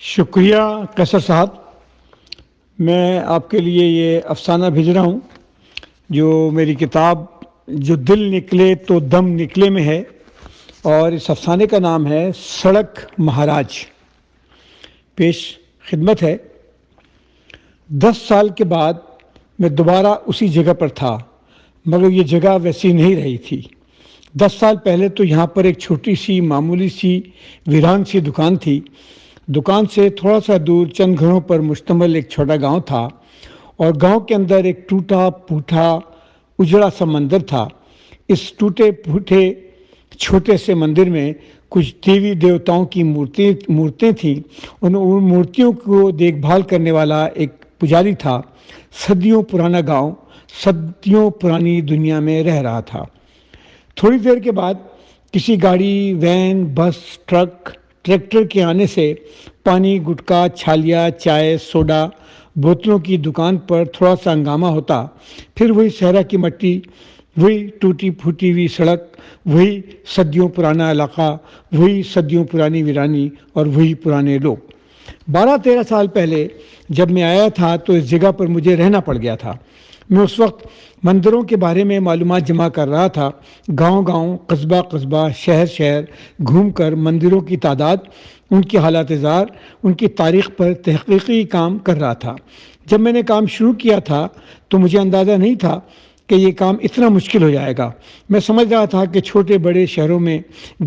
شکریہ قیصر صاحب. میں آپ کے لیے یہ افسانہ بھیج رہا ہوں جو میری کتاب جو دل نکلے تو دم نکلے میں ہے، اور اس افسانے کا نام ہے سڑک مہاراج. پیش خدمت ہے. 10 سال کے بعد میں دوبارہ اسی جگہ پر تھا، مگر یہ جگہ ویسی نہیں رہی تھی. 10 سال پہلے تو یہاں پر ایک چھوٹی سی معمولی سی ویران سی دکان تھی. دکان سے تھوڑا سا دور چند گھروں پر مشتمل ایک چھوٹا گاؤں تھا، اور گاؤں کے اندر ایک ٹوٹا پھوٹا اجڑا سا مندر تھا. اس ٹوٹے پھوٹے چھوٹے سے مندر میں کچھ دیوی دیوتاؤں کی مورتیں تھیں. ان مورتیوں کو دیکھ بھال کرنے والا ایک پجاری تھا. صدیوں پرانا گاؤں صدیوں پرانی دنیا میں رہ رہا تھا. تھوڑی دیر کے بعد کسی گاڑی، وین، بس، ٹریکٹر کے آنے سے پانی، گٹکا، چھالیا، چائے، سوڈا، بوتلوں کی دکان پر تھوڑا سا ہنگامہ ہوتا. پھر وہی صحرا کی مٹی، وہی ٹوٹی پھوٹی ہوئی سڑک، وہی صدیوں پرانا علاقہ، وہی صدیوں پرانی ویرانی اور وہی پرانے لوگ. 12-13 سال پہلے جب میں آیا تھا تو اس جگہ پر مجھے رہنا پڑ گیا تھا. میں اس وقت مندروں کے بارے میں معلومات جمع کر رہا تھا. گاؤں، قصبہ، شہر گھوم کر مندروں کی تعداد، ان کی حالات زار، ان کی تاریخ پر تحقیقی کام کر رہا تھا. جب میں نے کام شروع کیا تھا تو مجھے اندازہ نہیں تھا کہ یہ کام اتنا مشکل ہو جائے گا. میں سمجھ رہا تھا کہ چھوٹے بڑے شہروں میں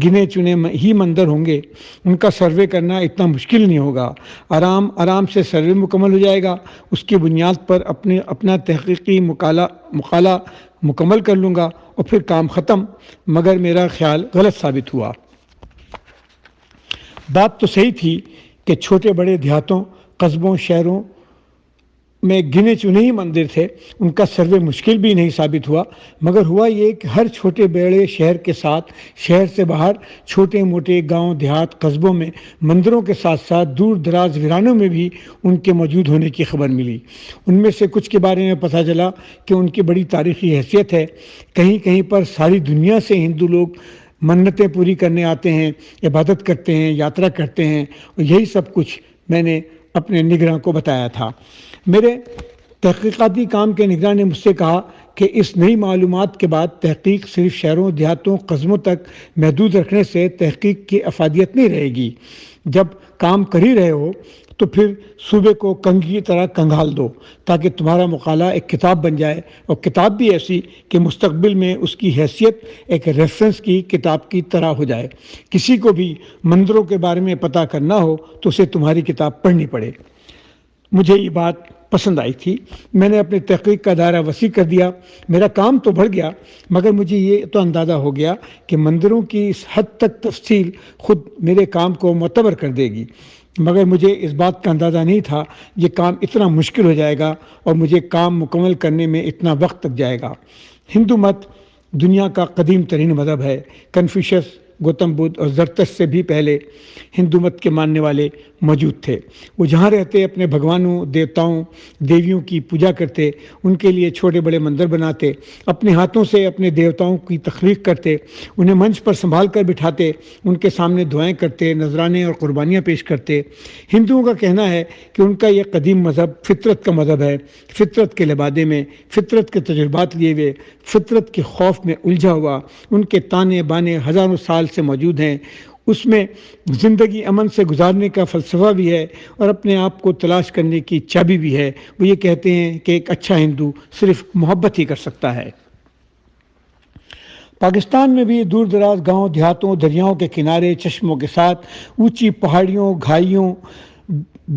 گنے چنے ہی مندر ہوں گے، ان کا سروے کرنا اتنا مشکل نہیں ہوگا. آرام سے سروے مکمل ہو جائے گا. اس کی بنیاد پر اپنا تحقیقی مقالہ مکمل کر لوں گا اور پھر کام ختم. مگر میرا خیال غلط ثابت ہوا. بات تو صحیح تھی کہ چھوٹے بڑے دیہاتوں، قصبوں، شہروں میں گنے چنے ہی مندر تھے. ان کا سروے مشکل بھی نہیں ثابت ہوا. مگر ہوا یہ کہ ہر چھوٹے بڑے شہر کے ساتھ شہر سے باہر چھوٹے موٹے گاؤں، دیہات، قصبوں میں مندروں کے ساتھ ساتھ دور دراز ویرانوں میں بھی ان کے موجود ہونے کی خبر ملی. ان میں سے کچھ کے بارے میں پتہ چلا کہ ان کی بڑی تاریخی حیثیت ہے. کہیں پر ساری دنیا سے ہندو لوگ منتیں پوری کرنے آتے ہیں، عبادت کرتے ہیں، یاترا کرتے ہیں، اور یہی سب کچھ میں نے اپنے نگراں کو بتایا تھا. میرے تحقیقاتی کام کے نگراں نے مجھ سے کہا کہ اس نئی معلومات کے بعد تحقیق صرف شہروں، دیہاتوں، قصبوں تک محدود رکھنے سے تحقیق کی افادیت نہیں رہے گی. جب کام کر ہی رہے ہو تو پھر صوبے کو کنگھی کی طرح کنگھال دو، تاکہ تمہارا مقالہ ایک کتاب بن جائے، اور کتاب بھی ایسی کہ مستقبل میں اس کی حیثیت ایک ریفرنس کی کتاب کی طرح ہو جائے. کسی کو بھی مندروں کے بارے میں پتہ کرنا ہو تو اسے تمہاری کتاب پڑھنی پڑے. مجھے یہ بات پسند آئی تھی. میں نے اپنی تحقیق کا دائرہ وسیع کر دیا. میرا کام تو بڑھ گیا، مگر مجھے یہ تو اندازہ ہو گیا کہ مندروں کی اس حد تک تفصیل خود میرے کام کو معتبر کر دے گی. مگر مجھے اس بات کا اندازہ نہیں تھا یہ کام اتنا مشکل ہو جائے گا اور مجھے کام مکمل کرنے میں اتنا وقت لگ جائے گا. ہندو مت دنیا کا قدیم ترین مذہب ہے. کنفیوشس، گوتم بدھ اور زرتشت سے بھی پہلے ہندو مت کے ماننے والے موجود تھے. وہ جہاں رہتے اپنے بھگوانوں، دیوتاؤں، دیویوں کی پوجا کرتے، ان کے لیے چھوٹے بڑے مندر بناتے، اپنے ہاتھوں سے اپنے دیوتاؤں کی تخلیق کرتے، انہیں منچ پر سنبھال کر بٹھاتے، ان کے سامنے دعائیں کرتے، نذرانے اور قربانیاں پیش کرتے. ہندوؤں کا کہنا ہے کہ ان کا یہ قدیم مذہب فطرت کا مذہب ہے. فطرت کے لبادے میں، فطرت کے تجربات لیے ہوئے، فطرت کے خوف میں الجھا ہوا، ان کے تانے بانے ہزاروں سال سے موجود ہیں. اس میں زندگی امن سے گزارنے کا فلسفہ بھی ہے اور اپنے آپ کو تلاش کرنے کی چابی بھی ہے. وہ یہ کہتے ہیں کہ ایک اچھا ہندو صرف محبت ہی کر سکتا ہے. پاکستان میں بھی دور دراز گاؤں، دیہاتوں، دریاؤں کے کنارے، چشموں کے ساتھ، اونچی پہاڑیوں، گھائیوں،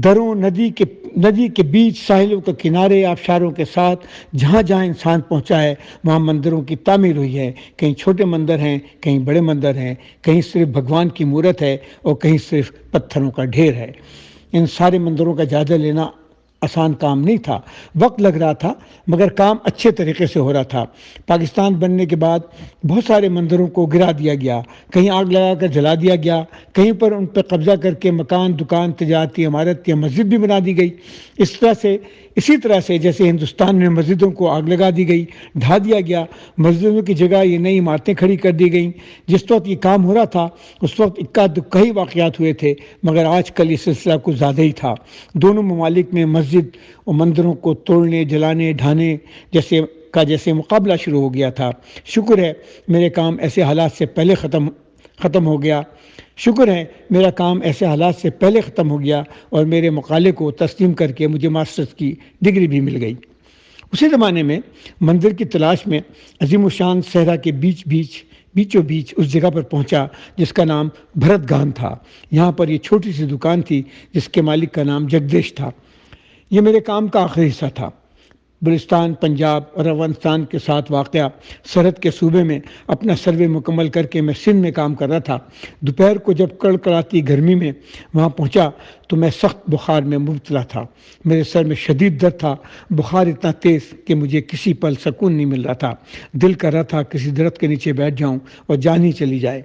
دروں، ندی کے بیچ، ساحلوں کے کنارے، آبشاروں کے ساتھ جہاں جہاں انسان پہنچا ہے وہاں مندروں کی تعمیر ہوئی ہے. کہیں چھوٹے مندر ہیں، کہیں بڑے مندر ہیں، کہیں صرف بھگوان کی مورت ہے اور کہیں صرف پتھروں کا ڈھیر ہے. ان سارے مندروں کا جائزہ لینا آسان کام نہیں تھا. وقت لگ رہا تھا، مگر کام اچھے طریقے سے ہو رہا تھا. پاکستان بننے کے بعد بہت سارے مندروں کو گرا دیا گیا، کہیں آگ لگا کر جلا دیا گیا، کہیں پر ان پر قبضہ کر کے مکان، دکان، تجارتی عمارت یا مسجد بھی بنا دی گئی. اس طرح سے اسی طرح سے جیسے ہندوستان میں مسجدوں کو آگ لگا دی گئی، ڈھا دیا گیا، مسجدوں کی جگہ یہ نئی عمارتیں کھڑی کر دی گئیں، جس وقت یہ کام ہو رہا تھا اس وقت اکا دکا ہی واقعات ہوئے تھے، مگر آج کل یہ سلسلہ کچھ زیادہ ہی تھا۔ دونوں ممالک میں مسجد اور مندروں کو توڑنے، جلانے، ڈھانے جیسے مقابلہ شروع ہو گیا تھا۔ شکر ہے میرے کام ایسے حالات سے پہلے ختم ہو گیا شکر ہے میرا کام ایسے حالات سے پہلے ختم ہو گیا اور میرے مقالے کو تسلیم کر کے مجھے ماسٹرز کی ڈگری بھی مل گئی۔ اسی زمانے میں مندر کی تلاش میں عظیم الشان صحرا کے بیچوں بیچ اس جگہ پر پہنچا جس کا نام بھرت گان تھا۔ یہاں پر یہ چھوٹی سی دکان تھی جس کے مالک کا نام جگدیش تھا۔ یہ میرے کام کا آخری حصہ تھا۔ بلوچستان، پنجاب اور افغانستان کے ساتھ واقع سرحد کے صوبے میں اپنا سروے مکمل کر کے میں سندھ میں کام کر رہا تھا۔ دوپہر کو جب کڑکڑاتی گرمی میں وہاں پہنچا تو میں سخت بخار میں مبتلا تھا۔ میرے سر میں شدید درد تھا، بخار اتنا تیز کہ مجھے کسی پل سکون نہیں مل رہا تھا۔ دل کر رہا تھا کسی درخت کے نیچے بیٹھ جاؤں اور جان ہی چلی جائے۔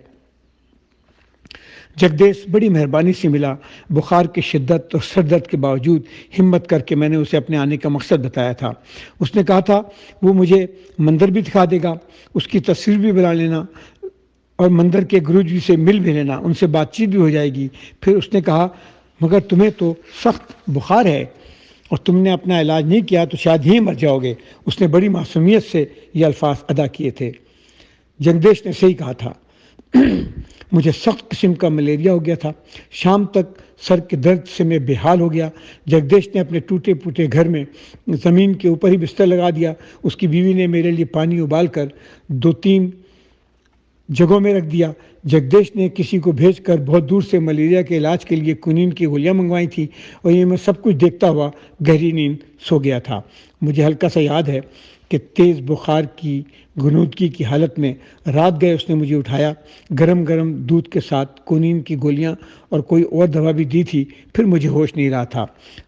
جگدیش بڑی مہربانی سے ملا۔ بخار کی شدت اور سر درد کے باوجود ہمت کر کے میں نے اسے اپنے آنے کا مقصد بتایا تھا۔ اس نے کہا تھا وہ مجھے مندر بھی دکھا دے گا، اس کی تصویر بھی بنا لینا اور مندر کے گرو جی سے مل بھی لینا، ان سے بات چیت بھی ہو جائے گی۔ پھر اس نے کہا مگر تمہیں تو سخت بخار ہے اور تم نے اپنا علاج نہیں کیا تو شاید ہی مر جاؤ گے۔ اس نے بڑی معصومیت سے یہ الفاظ ادا کیے تھے۔ جگدیش نے صحیح کہا تھا۔ مجھے سخت قسم کا ملیریا ہو گیا تھا۔ شام تک سر کے درد سے میں بے حال ہو گیا۔ جگدیش نے اپنے ٹوٹے پھوٹے گھر میں زمین کے اوپر ہی بستر لگا دیا۔ اس کی بیوی نے میرے لیے پانی ابال کر 2-3 جگہوں میں رکھ دیا۔ جگدیش نے کسی کو بھیج کر بہت دور سے ملیریا کے علاج کے لیے کنین کی گولیاں منگوائی تھیں اور یہ میں سب کچھ دیکھتا ہوا گہری نیند سو گیا تھا۔ مجھے ہلکا سا یاد ہے کہ تیز بخار کی غنودگی کی حالت میں رات گئے اس نے مجھے اٹھایا، گرم دودھ کے ساتھ کنین کی گولیاں اور کوئی اور دوا بھی دی تھی۔ پھر مجھے ہوش نہیں رہا تھا۔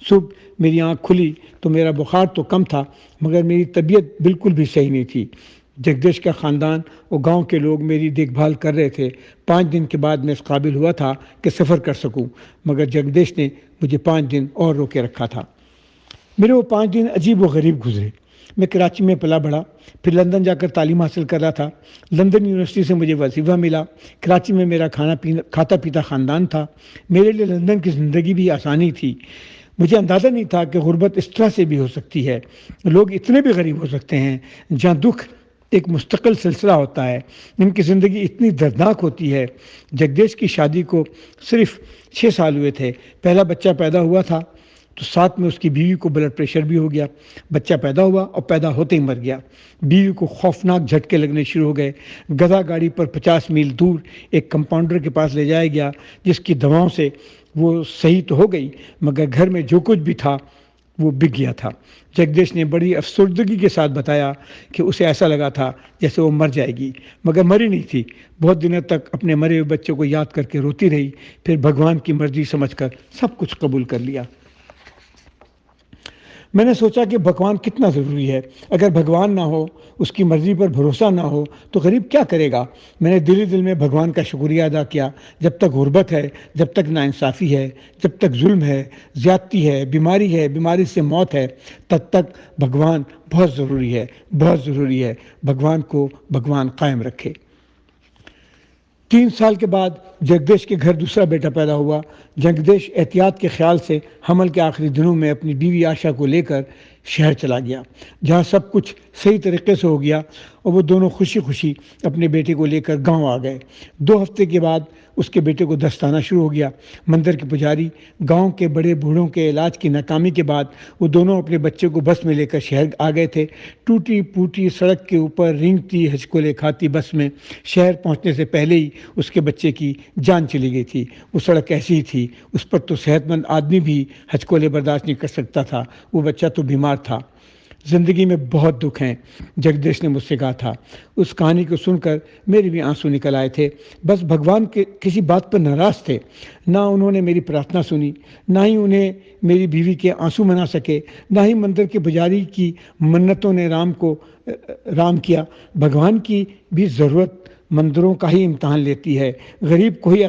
صبح میری آنکھ کھلی تو میرا بخار تو کم تھا مگر میری طبیعت بالکل بھی صحیح نہیں تھی۔ جگدیش کا خاندان اور گاؤں کے لوگ میری دیکھ بھال کر رہے تھے۔ 5 دن کے بعد میں اس قابل ہوا تھا کہ سفر کر سکوں، مگر جگدیش نے مجھے 5 دن اور روکے رکھا تھا۔ میرے وہ 5 دن عجیب و غریب گزرے۔ میں کراچی میں پلا بڑھا، پھر لندن جا کر تعلیم حاصل کر رہا تھا۔ لندن یونیورسٹی سے مجھے وظیفہ ملا۔ کراچی میں میرا کھاتا پیتا خاندان تھا۔ میرے لیے لندن کی زندگی بھی آسانی تھی۔ مجھے اندازہ نہیں تھا کہ غربت اس طرح سے بھی ہو سکتی ہے، لوگ اتنے بھی غریب ہو سکتے ہیں، جہاں دکھ ایک مستقل سلسلہ ہوتا ہے، ان کی زندگی اتنی دردناک ہوتی ہے۔ جگدیش کی شادی کو صرف 6 سال ہوئے تھے۔ پہلا بچہ پیدا ہوا تھا تو ساتھ میں اس کی بیوی کو بلڈ پریشر بھی ہو گیا۔ بچہ پیدا ہوا اور پیدا ہوتے ہی مر گیا۔ بیوی کو خوفناک جھٹکے لگنے شروع ہو گئے۔ گدھا گاڑی پر 50 میل دور ایک کمپاؤنڈر کے پاس لے جایا گیا جس کی دواؤں سے وہ صحیح تو ہو گئی مگر گھر میں جو کچھ بھی تھا وہ بک گیا تھا۔ جگدیش نے بڑی افسردگی کے ساتھ بتایا کہ اسے ایسا لگا تھا جیسے وہ مر جائے گی مگر مری نہیں تھی۔ بہت دنوں تک اپنے مرے ہوئے بچوں کو یاد کر کے روتی رہی، پھر بھگوان کی مرضی سمجھ کر سب کچھ قبول کر لیا۔ میں نے سوچا کہ بھگوان کتنا ضروری ہے۔ اگر بھگوان نہ ہو، اس کی مرضی پر بھروسہ نہ ہو تو غریب کیا کرے گا۔ میں نے دل میں بھگوان کا شکریہ ادا کیا۔ جب تک غربت ہے، جب تک ناانصافی ہے، جب تک ظلم ہے، زیادتی ہے، بیماری سے موت ہے، تب تک بھگوان بہت ضروری ہے۔ بھگوان کو بھگوان قائم رکھے۔ 3 سال کے بعد جگدیش کے گھر دوسرا بیٹا پیدا ہوا۔ جگدیش احتیاط کے خیال سے حمل کے آخری دنوں میں اپنی بیوی آشا کو لے کر شہر چلا گیا، جہاں سب کچھ صحیح طریقے سے ہو گیا اور وہ دونوں خوشی اپنے بیٹے کو لے کر گاؤں آ گئے۔ 2 ہفتے کے بعد اس کے بیٹے کو دست آنا شروع ہو گیا۔ مندر کے پجاری، گاؤں کے بڑے بوڑھوں کے علاج کی ناکامی کے بعد وہ دونوں اپنے بچے کو بس میں لے کر شہر آ گئے تھے۔ ٹوٹی پوٹی سڑک کے اوپر رینگتی ہچکولے کھاتی بس میں شہر پہنچنے سے پہلے ہی اس کے بچے کی جان چلی گئی تھی۔ وہ سڑک ایسی ہی تھی، اس پر تو صحت مند آدمی بھی ہچکولے برداشت نہیں کر سکتا تھا، وہ بچہ تو بیمار تھا۔ زندگی میں بہت دکھ ہیں، جگدیش نے مجھ سے کہا تھا۔ اس کہانی کو سن کر میرے بھی آنسو نکل آئے تھے۔ بس بھگوان کے کسی بات پر ناراض تھے، نہ انہوں نے میری پرارتھنا سنی، نہ ہی انہیں میری بیوی کے آنسو منا سکے، نہ ہی مندر کے پجاری کی منتوں نے رام کیا۔ بھگوان کی بھی ضرورت مندروں کا ہی امتحان لیتی ہے، غریب کو ہی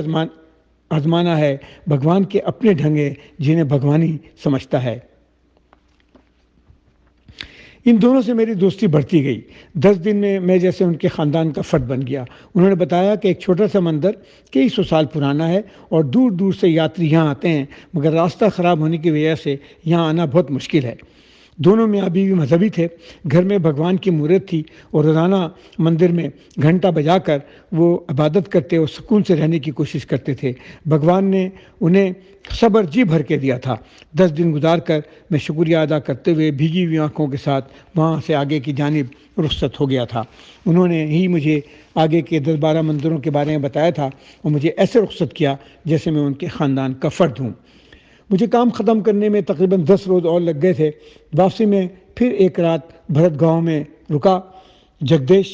آزمانا ہے۔ بھگوان کے اپنے ڈھنگ ہیں جنہیں بھگوان ہی سمجھتا ہے۔ ان دونوں سے میری دوستی بڑھتی گئی۔ 10 دن میں میں جیسے ان کے خاندان کا فرد بن گیا۔ انہوں نے بتایا کہ ایک چھوٹا سا مندر کئی سو سال پرانا ہے اور دور دور سے یاتری یہاں آتے ہیں، مگر راستہ خراب ہونے کی وجہ سے یہاں آنا بہت مشکل ہے۔ دونوں میاں بیوی مذہبی تھے، گھر میں بھگوان کی مورت تھی اور روزانہ مندر میں گھنٹا بجا کر وہ عبادت کرتے اور سکون سے رہنے کی کوشش کرتے تھے۔ بھگوان نے انہیں صبر جی بھر کے دیا تھا۔ 10 دن گزار کر میں شکریہ ادا کرتے ہوئے بھیگی ہوئی آنکھوں کے ساتھ وہاں سے آگے کی جانب رخصت ہو گیا تھا۔ انہوں نے ہی مجھے آگے کے 10-12 مندروں کے بارے میں بتایا تھا اور مجھے ایسے رخصت کیا جیسے میں ان کے خاندان کا فرد ہوں۔ مجھے کام ختم کرنے میں تقریباً 10 روز اور لگ گئے تھے۔ واپسی میں پھر ایک رات بھرت گاؤں میں رکا۔ جگدیش،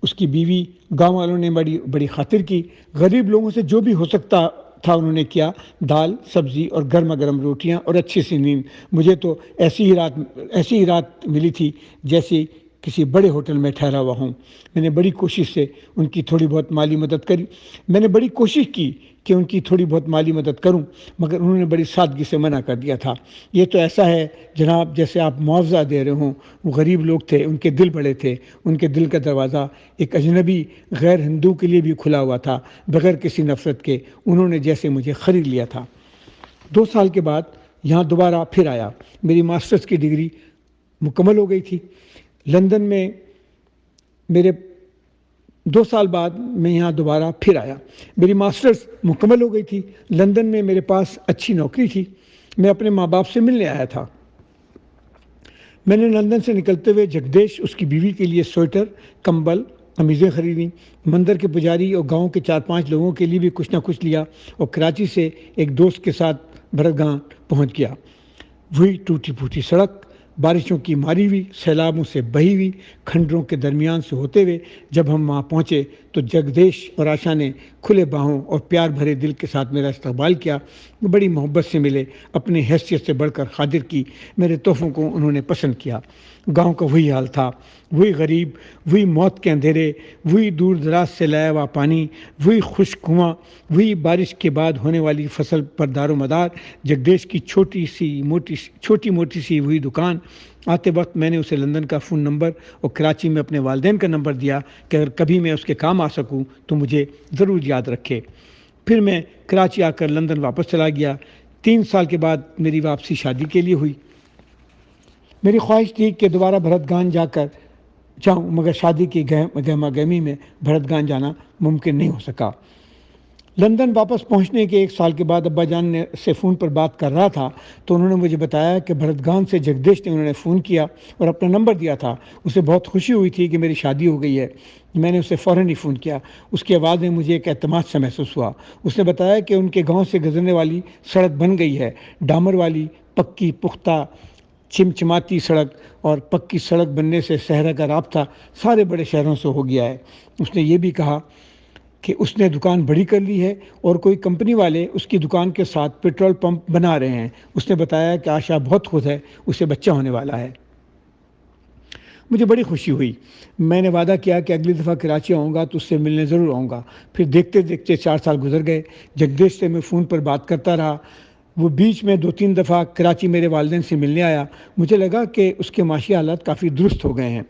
اس کی بیوی، گاؤں والوں نے بڑی خاطر کی۔ غریب لوگوں سے جو بھی ہو سکتا تھا انہوں نے کیا۔ دال، سبزی اور گرما گرم روٹیاں اور اچھی سی نیند۔ مجھے تو ایسی ہی رات ملی تھی جیسے کسی بڑے ہوٹل میں ٹھہرا ہوا ہوں۔ میں نے بڑی کوشش سے ان کی تھوڑی بہت مالی مدد کری۔ میں نے بڑی کوشش کی کہ ان کی تھوڑی بہت مالی مدد کروں، مگر انہوں نے بڑی سادگی سے منع کر دیا تھا۔ یہ تو ایسا ہے جناب جیسے آپ معاوضہ دے رہے ہوں۔ وہ غریب لوگ تھے، ان کے دل بڑے تھے، ان کے دل کا دروازہ ایک اجنبی غیر ہندو کے لیے بھی کھلا ہوا تھا، بغیر کسی نفرت کے۔ انہوں نے جیسے مجھے خرید لیا تھا۔ 2 سال کے بعد یہاں دوبارہ پھر آیا۔ میری ماسٹرز کی ڈگری مکمل ہو گئی تھی۔ لندن میں میرے 2 سال بعد میں یہاں دوبارہ پھر آیا۔ میری ماسٹرز مکمل ہو گئی تھی۔ لندن میں میرے پاس اچھی نوکری تھی۔ میں اپنے ماں باپ سے ملنے آیا تھا۔ میں نے لندن سے نکلتے ہوئے جگدیش، اس کی بیوی کے لیے سویٹر، کمبل، قمیضیں خریدیں۔ مندر کے پجاری اور گاؤں کے 4-5 لوگوں کے لیے بھی کچھ نہ کچھ لیا اور کراچی سے ایک دوست کے ساتھ بھرتگاہ پہنچ گیا۔ وہی ٹوٹی پھوٹی سڑک، بارشوں کی ماری ہوئی، سیلابوں سے بہی ہوئی کھنڈروں کے درمیان سے ہوتے ہوئے جب ہم وہاں پہنچے تو جگدیش اور آشا نے کھلے باہوں اور پیار بھرے دل کے ساتھ میرا استقبال کیا۔ وہ بڑی محبت سے ملے، اپنی حیثیت سے بڑھ کر خاطر کی۔ میرے تحفوں کو انہوں نے پسند کیا۔ گاؤں کا وہی حال تھا، وہی غریب، وہی موت کے اندھیرے، وہی دور دراز سے لایا ہوا پانی، وہی خشک کنواں، وہی بارش کے بعد ہونے والی فصل پر دار و مدار۔ جگدیش کی چھوٹی موٹی سی وہی دکان۔ آتے وقت میں نے اسے لندن کا فون نمبر اور کراچی میں اپنے والدین کا نمبر دیا کہ اگر کبھی میں اس کے کام آ سکوں تو مجھے ضرور یاد رکھے۔ پھر میں کراچی آ کر لندن واپس چلا گیا۔ 3 سال کے بعد میری واپسی شادی کے لیے ہوئی۔ میری خواہش تھی کہ دوبارہ بھرتگان جاؤں، مگر شادی کی گہما گہمی میں بھرتگان جانا ممکن نہیں ہو سکا۔ لندن واپس پہنچنے کے 1 سال کے بعد ابا جان سے فون پر بات کر رہا تھا تو انہوں نے مجھے بتایا کہ بھرتگان سے جگدیش نے انہوں نے فون کیا اور اپنا نمبر دیا تھا۔ اسے بہت خوشی ہوئی تھی کہ میری شادی ہو گئی ہے۔ میں نے اسے فوراً ہی فون کیا۔ اس کی آواز میں مجھے ایک اعتماد سا محسوس ہوا۔ اس نے بتایا کہ ان کے گاؤں سے گزرنے والی سڑک بن گئی ہے، ڈامر والی پکی پختہ چمچماتی سڑک، اور پکی سڑک بننے سے صحرا کا رابطہ سارے بڑے شہروں سے ہو گیا ہے۔ اس نے یہ بھی کہا کہ اس نے دکان بڑی کر لی ہے اور کوئی کمپنی والے اس کی دکان کے ساتھ پیٹرول پمپ بنا رہے ہیں۔ اس نے بتایا کہ آشا بہت خود ہے، اسے بچہ ہونے والا ہے۔ مجھے بڑی خوشی ہوئی۔ میں نے وعدہ کیا کہ اگلی دفعہ کراچی آؤں گا تو اس سے ملنے ضرور آؤں گا۔ پھر دیکھتے دیکھتے 4 سال گزر گئے۔ جگدیش سے میں فون پر بات کرتا رہا۔ وہ بیچ میں 2-3 دفعہ کراچی میرے والدین سے ملنے آیا۔ مجھے لگا کہ اس کے معاشی حالات کافی درست ہو گئے ہیں۔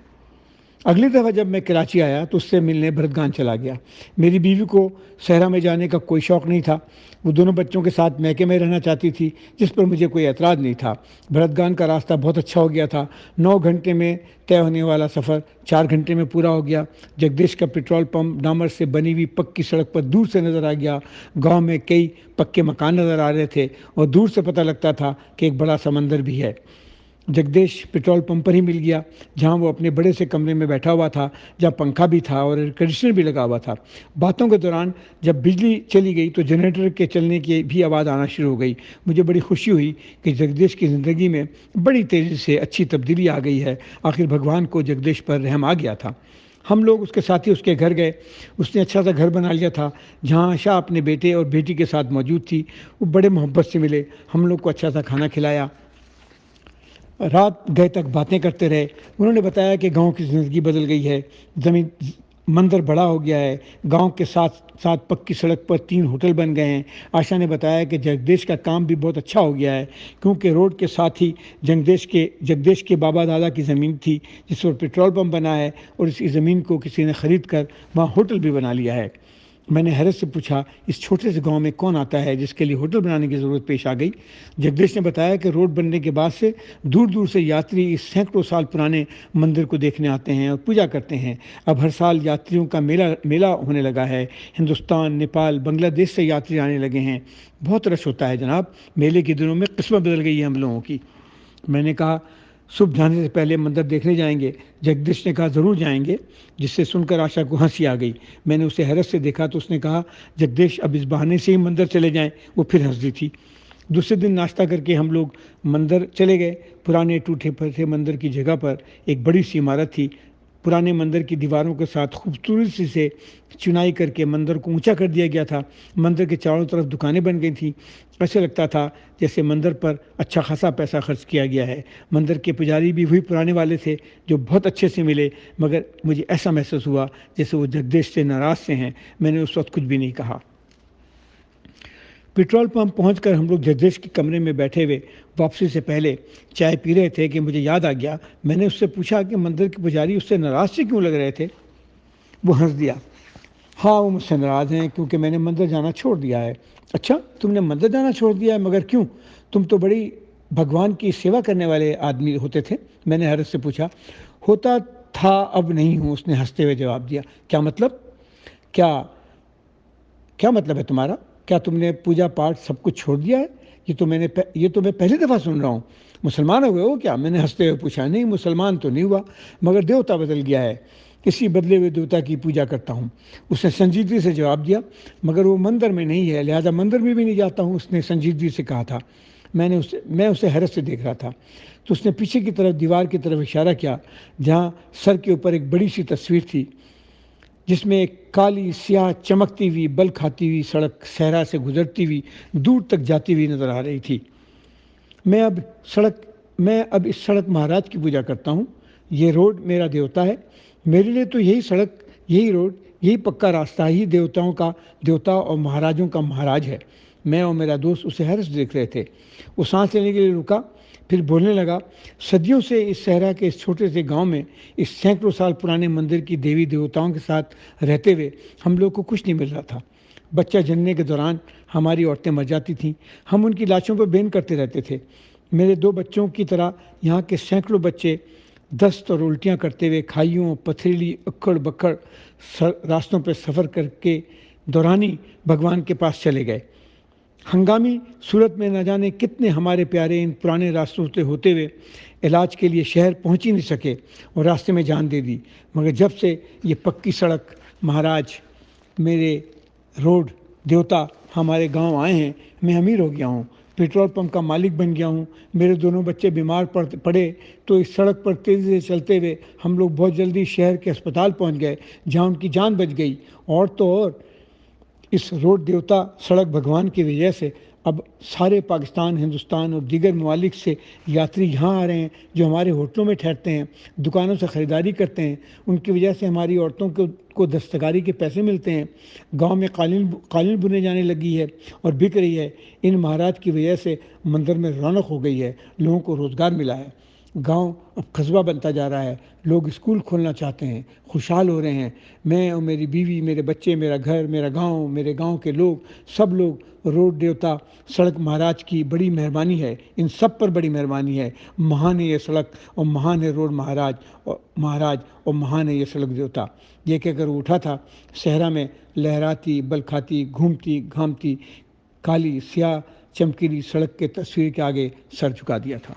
اگلی دفعہ جب میں کراچی آیا تو اس سے ملنے بھرتگان چلا گیا۔ میری بیوی کو صحرا میں جانے کا کوئی شوق نہیں تھا۔ وہ دونوں بچوں کے ساتھ میکے میں رہنا چاہتی تھی، جس پر مجھے کوئی اعتراض نہیں تھا۔ بھرتگان کا راستہ بہت اچھا ہو گیا تھا۔ 9 گھنٹے میں طے ہونے والا سفر 4 گھنٹے میں پورا ہو گیا۔ جگدیش کا پیٹرول پمپ ڈامر سے بنی ہوئی پکی سڑک پر دور سے نظر آ گیا۔ گاؤں میں کئی پکے مکان نظر آ رہے تھے اور دور سے پتہ لگتا تھا کہ ایک بڑا سمندر بھی ہے۔ جگدیش پیٹرول پمپ پر ہی مل گیا، جہاں وہ اپنے بڑے سے کمرے میں بیٹھا ہوا تھا، جہاں پنکھا بھی تھا اور ایئر کنڈیشنر بھی لگا ہوا تھا۔ باتوں کے دوران جب بجلی چلی گئی تو جنریٹر کے چلنے کی بھی آواز آنا شروع ہو گئی۔ مجھے بڑی خوشی ہوئی کہ جگدیش کی زندگی میں بڑی تیزی سے اچھی تبدیلی آ گئی ہے۔ آخر بھگوان کو جگدیش پر رحم آ گیا تھا۔ ہم لوگ اس کے ساتھ ہی اس کے گھر گئے۔ اس نے اچھا سا گھر بنا لیا تھا جہاں آشا اپنے بیٹے اور بیٹی کے ساتھ موجود تھی۔ وہ بڑے محبت سے ملے، ہم لوگ کو اچھا سا کھانا کھلایا، رات گئے تک باتیں کرتے رہے۔ انہوں نے بتایا کہ گاؤں کی زندگی بدل گئی ہے، مندر بڑا ہو گیا ہے، گاؤں کے ساتھ ساتھ پکی سڑک پر 3 ہوٹل بن گئے ہیں۔ آشا نے بتایا کہ جگدیش کا کام بھی بہت اچھا ہو گیا ہے، کیونکہ روڈ کے ساتھ ہی جگدیش کے بابا دادا کی زمین تھی جس پر پیٹرول پمپ بنا ہے، اور اسی زمین کو کسی نے خرید کر وہاں ہوٹل بھی بنا لیا ہے۔ میں نے حیرت سے پوچھا، اس چھوٹے سے گاؤں میں کون آتا ہے جس کے لیے ہوٹل بنانے کی ضرورت پیش آ گئی؟ جگدیش نے بتایا کہ روڈ بننے کے بعد سے دور دور سے یاتری اس سینکڑوں سال پرانے مندر کو دیکھنے آتے ہیں اور پوجا کرتے ہیں۔ اب ہر سال یاتریوں کا میلہ ہونے لگا ہے۔ ہندوستان، نیپال، بنگلہ دیش سے یاتری آنے لگے ہیں۔ بہت رش ہوتا ہے جناب، میلے کے دنوں میں قسمت بدل گئی ہے ہم لوگوں کی۔ میں نے کہا، صبح جانے سے پہلے مندر دیکھنے جائیں گے؟ جگدیش نے کہا، ضرور جائیں گے، جس سے سن کر آشا کو ہنسی آ گئی۔ میں نے اسے حیرت سے دیکھا تو اس نے کہا، جگدیش اب اس بہانے سے ہی مندر چلے جائیں۔ وہ پھر ہنس دی تھی۔ دوسرے دن ناشتہ کر کے ہم لوگ مندر چلے گئے۔ پرانے ٹوٹے پھوٹے مندر کی جگہ پر ایک بڑی سی عمارت تھی۔ پرانے مندر کی دیواروں کے ساتھ خوبصورتی سے چنائی کر کے مندر کو اونچا کر دیا گیا تھا۔ مندر کے چاروں طرف دکانیں بن گئی تھیں۔ ایسے لگتا تھا جیسے مندر پر اچھا خاصا پیسہ خرچ کیا گیا ہے۔ مندر کے پجاری بھی وہی پرانے والے تھے جو بہت اچھے سے ملے، مگر مجھے ایسا محسوس ہوا جیسے وہ جگدیش سے ناراض سے ہیں۔ میں نے اس وقت کچھ بھی نہیں کہا۔ پیٹرول پمپ پہنچ کر ہم لوگ جگدیش کے کمرے میں بیٹھے ہوئے واپسی سے پہلے چائے پی رہے تھے کہ مجھے یاد آ گیا۔ میں نے اس سے پوچھا کہ مندر کے پجاری اس سے ناراض سے کیوں لگ رہے تھے؟ وہ ہنس دیا۔ ہاں، وہ مجھ سے ناراض ہیں کیونکہ میں نے مندر جانا چھوڑ دیا ہے۔ اچھا، تم نے مندر جانا چھوڑ دیا ہے؟ مگر کیوں؟ تم تو بڑی بھگوان کی سیوا کرنے والے آدمی ہوتے تھے۔ میں نے حیرت سے پوچھا۔ ہوتا تھا، اب نہیں ہوں، اس نے ہنستے ہوئے جواب دیا۔ کیا مطلب؟ کیا مطلب ہے تمہارا؟ کیا تم نے پوجا پاٹ سب کچھ چھوڑ دیا ہے؟ یہ تو میں پہلی دفعہ سن رہا ہوں۔ مسلمان ہو گئے ہو کیا؟ میں نے ہنستے ہوئے پوچھا۔ نہیں، مسلمان تو نہیں ہوا، مگر دیوتا بدل گیا ہے۔ اسی بدلے ہوئے دیوتا کی پوجا کرتا ہوں، اس نے سنجیدگی سے جواب دیا۔ مگر وہ مندر میں نہیں ہے، لہذا مندر میں بھی نہیں جاتا ہوں، اس نے سنجیدگی سے کہا تھا۔ میں اسے حیرت سے دیکھ رہا تھا تو اس نے پیچھے کی طرف دیوار کی طرف اشارہ کیا، جہاں سر کے اوپر ایک بڑی سی تصویر تھی جس میں ایک کالی سیاہ چمکتی ہوئی بل کھاتی ہوئی سڑک صحرا سے گزرتی ہوئی دور تک جاتی ہوئی نظر آ رہی تھی۔ میں اب اس سڑک مہاراج کی پوجا کرتا ہوں۔ یہ روڈ میرا دیوتا ہے۔ میرے لیے تو یہی سڑک، یہی روڈ، یہی پکا راستہ ہی دیوتا اور مہاراجوں کا مہاراج ہے۔ میں اور میرا دوست اسے حیرت سے دیکھ رہے تھے۔ وہ سانس لینے کے لیے رکا، پھر بولنے لگا، صدیوں سے اس صحرا کے اس چھوٹے سے گاؤں میں اس سینکڑوں سال پرانے مندر کی دیوی دیوتاؤں کے ساتھ رہتے ہوئے ہم لوگ کو کچھ نہیں مل رہا تھا۔ بچہ جننے کے دوران ہماری عورتیں مر جاتی تھیں، ہم ان کی لاشوں پر بین کرتے رہتے تھے۔ میرے 2 بچوں کی طرح یہاں کے سینکڑوں بچے دست اور الٹیاں کرتے ہوئے کھائیوں، پتھریلی اکڑ بکڑ راستوں پہ سفر کر کے دورانی بھگوان کے پاس چلے گئے۔ ہنگامی صورت میں نہ جانے کتنے ہمارے پیارے ان پرانے راستوں سے ہوتے ہوئے علاج کے لیے شہر پہنچ ہی نہیں سکے اور راستے میں جان دے دی۔ مگر جب سے یہ پکی سڑک، مہاراج، میرے روڈ، دیوتا ہمارے گاؤں آئے ہیں، میں امیر ہو گیا ہوں، پیٹرول پمپ کا مالک بن گیا ہوں۔ میرے دونوں بچے بیمار پڑے تو اس سڑک پر تیزی سے چلتے ہوئے ہم لوگ بہت جلدی شہر کے اسپتال پہنچ گئے، جہاں ان کی جان بچ گئی۔ اور تو اور اس روڈ دیوتا سڑک بھگوان کی وجہ سے اب سارے پاکستان، ہندوستان اور دیگر ممالک سے یاتری یہاں آ رہے ہیں، جو ہمارے ہوٹلوں میں ٹھہرتے ہیں، دکانوں سے خریداری کرتے ہیں۔ ان کی وجہ سے ہماری عورتوں کو دستکاری کے پیسے ملتے ہیں۔ گاؤں میں قالین بنے جانے لگی ہے اور بک رہی ہے۔ ان مہاراج کی وجہ سے مندر میں رونق ہو گئی ہے، لوگوں کو روزگار ملا ہے۔ گاؤں اب قصبہ بنتا جا رہا ہے، لوگ اسکول کھولنا چاہتے ہیں، خوشحال ہو رہے ہیں۔ میں اور میری بیوی، میرے بچے، میرا گھر، میرا گاؤں، میرے گاؤں کے لوگ، سب لوگ، روڈ دیوتا سڑک مہاراج کی بڑی مہربانی ہے، ان سب پر بڑی مہربانی ہے۔ مہان ہے یہ سڑک اور مہان ہے روڈ مہاراج اور مہان ہے یہ سڑک دیوتا۔ یہ کہہ کر وہ اٹھا تھا۔ صحرا میں لہراتی، بل کھاتی، گھومتی گھامتی کالی سیاہ چمکیلی سڑک کے تصویر کے آگے سر جھکا دیا تھا۔